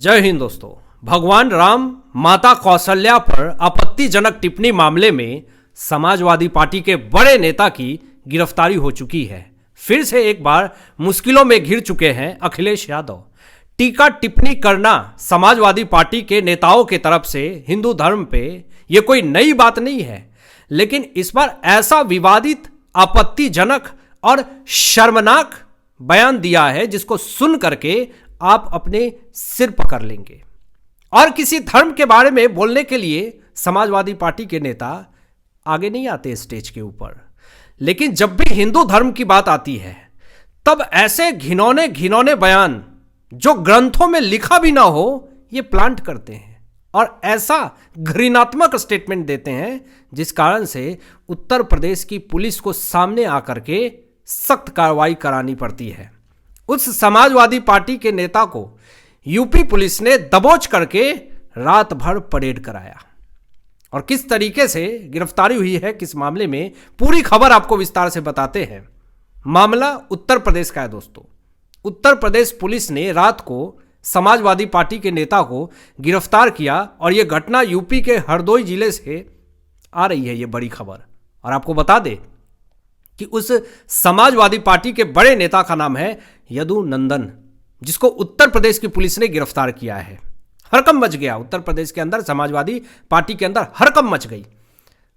जय हिंद दोस्तों। भगवान राम माता कौशल्या पर आपत्तिजनक टिप्पणी मामले में समाजवादी पार्टी के बड़े नेता की गिरफ्तारी हो चुकी है। फिर से एक बार मुश्किलों में घिर चुके हैं अखिलेश यादव। टीका टिप्पणी करना समाजवादी पार्टी के नेताओं के तरफ से हिंदू धर्म पे ये कोई नई बात नहीं है, लेकिन इस बार ऐसा विवादित, आपत्तिजनक और शर्मनाक बयान दिया है जिसको सुन करके आप अपने सिर पकड़ लेंगे। और किसी धर्म के बारे में बोलने के लिए समाजवादी पार्टी के नेता आगे नहीं आते स्टेज के ऊपर, लेकिन जब भी हिंदू धर्म की बात आती है तब ऐसे घिनौने घिनौने बयान जो ग्रंथों में लिखा भी ना हो ये प्लांट करते हैं और ऐसा घृणात्मक स्टेटमेंट देते हैं जिस कारण से उत्तर प्रदेश की पुलिस को सामने आकर के सख्त कार्रवाई करानी पड़ती है। उस समाजवादी पार्टी के नेता को यूपी पुलिस ने दबोच करके रात भर परेड कराया। और किस तरीके से गिरफ्तारी हुई है, किस मामले में, पूरी खबर आपको विस्तार से बताते हैं। मामला उत्तर प्रदेश का है दोस्तों। उत्तर प्रदेश पुलिस ने रात को समाजवादी पार्टी के नेता को गिरफ्तार किया और यह घटना यूपी के हरदोई जिले से आ रही है। यह बड़ी खबर। और आपको बता दें कि उस समाजवादी पार्टी के बड़े नेता का नाम है यदु नंदन, जिसको उत्तर प्रदेश की पुलिस ने गिरफ्तार किया है। हड़कंप मच गया उत्तर प्रदेश के अंदर, समाजवादी पार्टी के अंदर हड़कंप मच गई।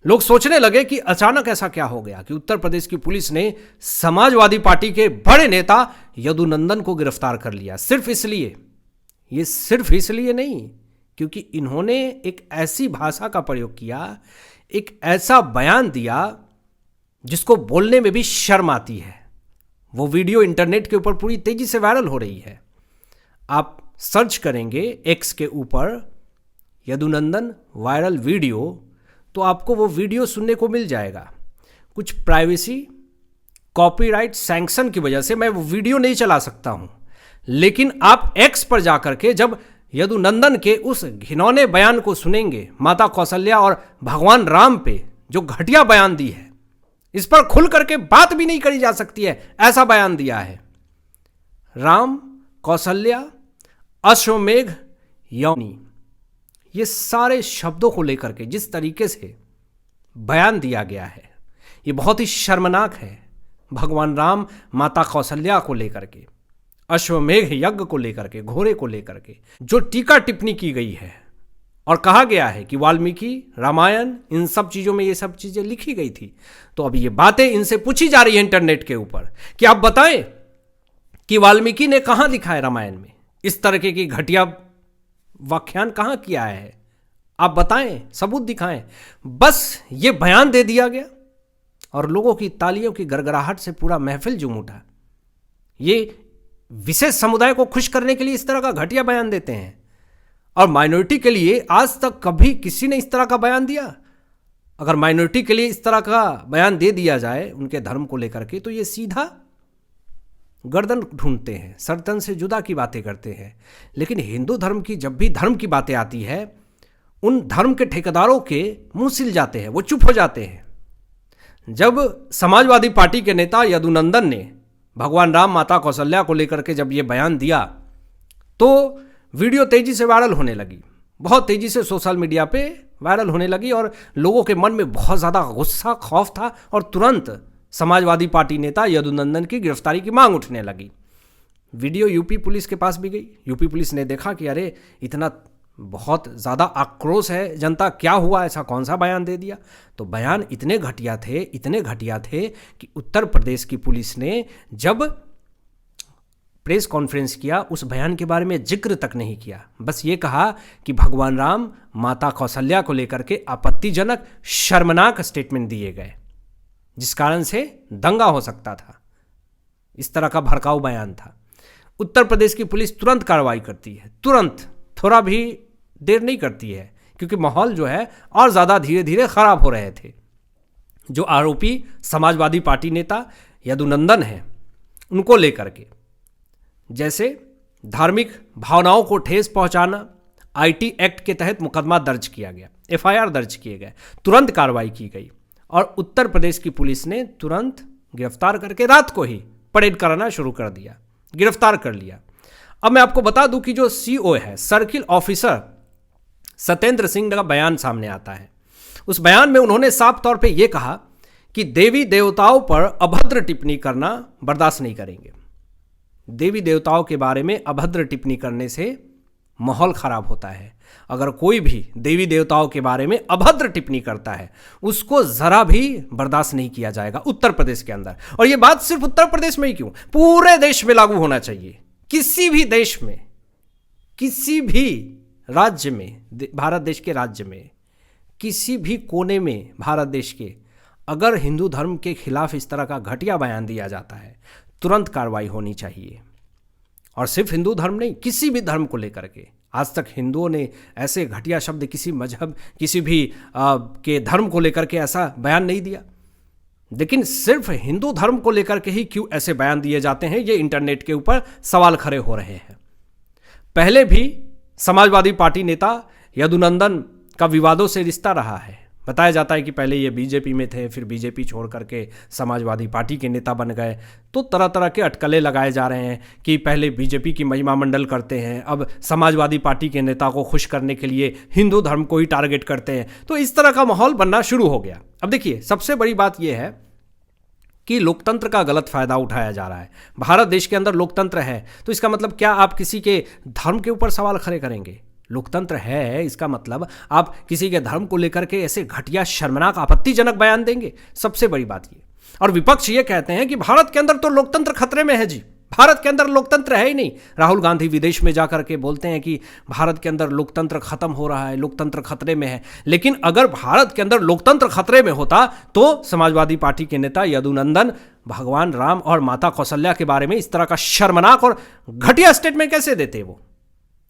लोग सोचने लगे कि अचानक ऐसा क्या हो गया कि उत्तर प्रदेश की पुलिस ने समाजवादी पार्टी के बड़े नेता यदु नंदन को गिरफ्तार कर लिया। सिर्फ इसलिए, ये सिर्फ इसलिए नहीं, क्योंकि इन्होंने एक ऐसी भाषा का प्रयोग किया, एक ऐसा बयान दिया जिसको बोलने में भी शर्म आती है। वो वीडियो इंटरनेट के ऊपर पूरी तेजी से वायरल हो रही है। आप सर्च करेंगे एक्स के ऊपर यदुनंदन वायरल वीडियो, तो आपको वो वीडियो सुनने को मिल जाएगा। कुछ प्राइवेसी, कॉपीराइट सैंक्शन की वजह से मैं वो वीडियो नहीं चला सकता हूं, लेकिन आप एक्स पर जाकर के जब यदुनंदन के उस घिनौने बयान को सुनेंगे, माता कौशल्या और भगवान राम पे जो घटिया बयान दी है, इस पर खुल करके बात भी नहीं करी जा सकती है, ऐसा बयान दिया है। राम, कौशल्या, अश्वमेघ, यौनी, ये सारे शब्दों को लेकर के जिस तरीके से बयान दिया गया है, ये बहुत ही शर्मनाक है। भगवान राम, माता कौशल्या को लेकर के, अश्वमेघ यज्ञ को लेकर के, घोड़े को लेकर के जो टीका टिप्पणी की गई है और कहा गया है कि वाल्मीकि रामायण, इन सब चीज़ों में ये सब चीज़ें लिखी गई थी। तो अब ये बातें इनसे पूछी जा रही है इंटरनेट के ऊपर कि आप बताएं कि वाल्मीकि ने कहाँ लिखा है रामायण में, इस तरह की घटिया व्याख्यान कहाँ किया है, आप बताएं, सबूत दिखाएं। बस ये बयान दे दिया गया और लोगों की तालियों की गड़गड़ाहट से पूरा महफिल झूम उठा। ये विशेष समुदाय को खुश करने के लिए इस तरह का घटिया बयान देते हैं। और माइनॉरिटी के लिए आज तक कभी किसी ने इस तरह का बयान दिया? अगर माइनॉरिटी के लिए इस तरह का बयान दे दिया जाए उनके धर्म को लेकर के, तो ये सीधा गर्दन ढूंढते हैं, सर्दन से जुदा की बातें करते हैं। लेकिन हिंदू धर्म की जब भी धर्म की बातें आती है, उन धर्म के ठेकेदारों के मुंह सिल जाते हैं, वो चुप हो जाते हैं। जब समाजवादी पार्टी के नेता यदुनंदन ने भगवान राम, माता कौशल्या को लेकर के जब ये बयान दिया, तो वीडियो तेजी से वायरल होने लगी, बहुत तेजी से सोशल मीडिया पे वायरल होने लगी और लोगों के मन में बहुत ज़्यादा गुस्सा, खौफ था और तुरंत समाजवादी पार्टी नेता यदुनंदन की गिरफ्तारी की मांग उठने लगी। वीडियो यूपी पुलिस के पास भी गई। यूपी पुलिस ने देखा कि अरे इतना बहुत ज़्यादा आक्रोश है जनता, क्या हुआ, ऐसा कौन सा बयान दे दिया। तो बयान इतने घटिया थे कि उत्तर प्रदेश की पुलिस ने जब प्रेस कॉन्फ्रेंस किया, उस बयान के बारे में जिक्र तक नहीं किया। बस ये कहा कि भगवान राम, माता कौशल्या को लेकर के आपत्तिजनक, शर्मनाक स्टेटमेंट दिए गए, जिस कारण से दंगा हो सकता था। इस तरह का भड़काऊ बयान था। उत्तर प्रदेश की पुलिस तुरंत कार्रवाई करती है, तुरंत, थोड़ा भी देर नहीं करती है, क्योंकि माहौल जो है और ज़्यादा धीरे धीरे खराब हो रहे थे। जो आरोपी समाजवादी पार्टी नेता यदुनंदन है, उनको लेकर के जैसे धार्मिक भावनाओं को ठेस पहुंचाना, आईटी एक्ट के तहत मुकदमा दर्ज किया गया, एफआईआर दर्ज किए गए, तुरंत कार्रवाई की गई और उत्तर प्रदेश की पुलिस ने तुरंत गिरफ्तार करके रात को ही परेड कराना शुरू कर दिया, गिरफ्तार कर लिया। अब मैं आपको बता दूं कि जो सीओ है, सर्किल ऑफिसर सत्येंद्र सिंह का बयान सामने आता है। उस बयान में उन्होंने साफ तौर पे यह कहा कि देवी देवताओं पर अभद्र टिप्पणी करना बर्दाश्त नहीं करेंगे। देवी देवताओं के बारे में अभद्र टिप्पणी करने से माहौल खराब होता है। अगर कोई भी देवी देवताओं के बारे में अभद्र टिप्पणी करता है उसको जरा भी बर्दाश्त नहीं किया जाएगा उत्तर प्रदेश के अंदर। और यह बात सिर्फ उत्तर प्रदेश में ही क्यों, पूरे देश में लागू होना चाहिए। किसी भी देश में, किसी भी राज्य में, भारत देश के राज्य में, किसी भी कोने में भारत देश के, अगर हिंदू धर्म के खिलाफ इस तरह का घटिया बयान दिया जाता है तुरंत कार्रवाई होनी चाहिए। और सिर्फ हिंदू धर्म नहीं, किसी भी धर्म को लेकर के आज तक हिंदुओं ने ऐसे घटिया शब्द किसी मजहब, किसी भी के धर्म को लेकर के ऐसा बयान नहीं दिया। लेकिन सिर्फ हिंदू धर्म को लेकर के ही क्यों ऐसे बयान दिए जाते हैं, ये इंटरनेट के ऊपर सवाल खड़े हो रहे हैं। पहले भी समाजवादी पार्टी नेता यदुनंदन का विवादों से रिश्ता रहा है। बताया जाता है कि पहले ये बीजेपी में थे, फिर बीजेपी छोड़ करके समाजवादी पार्टी के नेता बन गए। तो तरह तरह के अटकलें लगाए जा रहे हैं कि पहले बीजेपी की महिमा मंडल करते हैं, अब समाजवादी पार्टी के नेता को खुश करने के लिए हिंदू धर्म को ही टारगेट करते हैं। तो इस तरह का माहौल बनना शुरू हो गया। अब देखिए, सबसे बड़ी बात यह है कि लोकतंत्र का गलत फायदा उठाया जा रहा है। भारत देश के अंदर लोकतंत्र है तो इसका मतलब क्या आप किसी के धर्म के ऊपर सवाल खड़े करेंगे? लोकतंत्र है इसका मतलब आप किसी के धर्म को लेकर के ऐसे घटिया, शर्मनाक, आपत्तिजनक बयान देंगे? सबसे बड़ी बात ये। और विपक्ष ये कहते हैं कि भारत के अंदर तो लोकतंत्र खतरे में है। जी, भारत के अंदर लोकतंत्र है ही नहीं। राहुल गांधी विदेश में जाकर के बोलते हैं कि भारत के अंदर लोकतंत्र खत्म हो रहा है, लोकतंत्र खतरे में है। लेकिन अगर भारत के अंदर लोकतंत्र खतरे में होता तो समाजवादी पार्टी के नेता यदुनंदन भगवान राम और माता कौशल्या के बारे में इस तरह का शर्मनाक और घटिया स्टेटमेंट कैसे देते? वो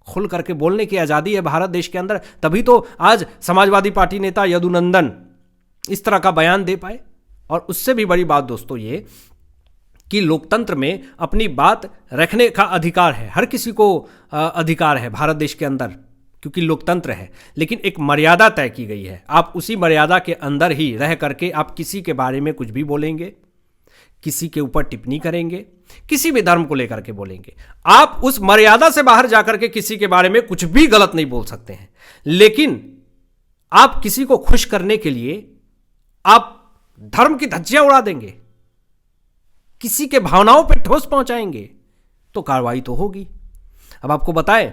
खुल करके बोलने की आज़ादी है भारत देश के अंदर, तभी तो आज समाजवादी पार्टी नेता यदुनंदन इस तरह का बयान दे पाए। और उससे भी बड़ी बात दोस्तों ये कि लोकतंत्र में अपनी बात रखने का अधिकार है, हर किसी को अधिकार है भारत देश के अंदर, क्योंकि लोकतंत्र है। लेकिन एक मर्यादा तय की गई है। आप उसी मर्यादा के अंदर ही रह करके आप किसी के बारे में कुछ भी बोलेंगे, किसी के ऊपर टिप्पणी करेंगे, किसी भी धर्म को लेकर के बोलेंगे। आप उस मर्यादा से बाहर जाकर के किसी के बारे में कुछ भी गलत नहीं बोल सकते हैं। लेकिन आप किसी को खुश करने के लिए आप धर्म की धज्जियां उड़ा देंगे, किसी के भावनाओं पर ठोस पहुंचाएंगे, तो कार्रवाई तो होगी। अब आपको बताएं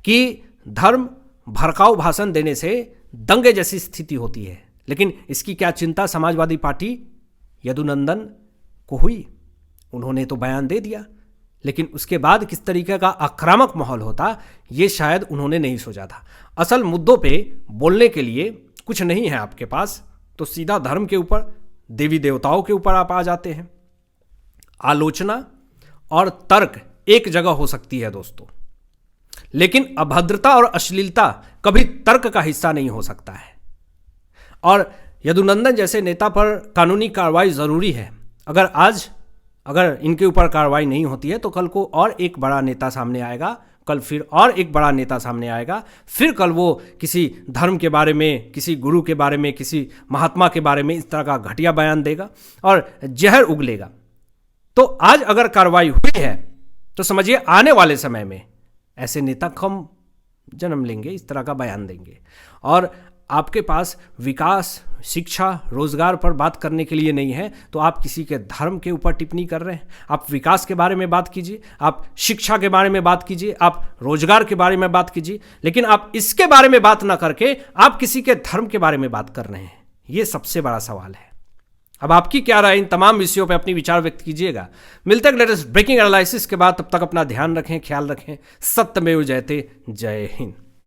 कि धर्म भड़काऊ भाषण देने से दंगे जैसी स्थिति होती है। लेकिन इसकी क्या चिंता समाजवादी पार्टी यदुनंदन को हुई? उन्होंने तो बयान दे दिया, लेकिन उसके बाद किस तरीके का आक्रामक माहौल होता ये शायद उन्होंने नहीं सोचा था। असल मुद्दों पे बोलने के लिए कुछ नहीं है आपके पास तो सीधा धर्म के ऊपर, देवी देवताओं के ऊपर आप आ जाते हैं। आलोचना और तर्क एक जगह हो सकती है दोस्तों, लेकिन अभद्रता और अश्लीलता कभी तर्क का हिस्सा नहीं हो सकता है। और यदुनंदन जैसे नेता पर कानूनी कार्रवाई जरूरी है। अगर इनके ऊपर कार्रवाई नहीं होती है तो कल को और एक बड़ा नेता सामने आएगा, कल फिर और एक बड़ा नेता सामने आएगा, फिर कल वो किसी धर्म के बारे में, किसी गुरु के बारे में, किसी महात्मा के बारे में इस तरह का घटिया बयान देगा और जहर उगलेगा। तो आज अगर कार्रवाई हुई है तो समझिए आने वाले समय में ऐसे नेता कम जन्म लेंगे, इस तरह का बयान देंगे। और आपके पास विकास, शिक्षा, रोजगार पर बात करने के लिए नहीं है तो आप किसी के धर्म के ऊपर टिप्पणी कर रहे हैं। आप विकास के बारे में बात कीजिए, आप शिक्षा के बारे में बात कीजिए, आप रोजगार के बारे में बात कीजिए, लेकिन आप इसके बारे में बात ना करके आप किसी के धर्म के बारे में बात कर रहे हैं। ये सबसे बड़ा सवाल है। अब आपकी क्या राय इन तमाम विषयों पर अपनी विचार व्यक्त कीजिएगा। मिलते हैं लेटेस्ट ब्रेकिंग एनालिसिस के बाद। तब तक अपना ध्यान रखें, ख्याल रखें। सत्यमेव जयते। जय हिंद।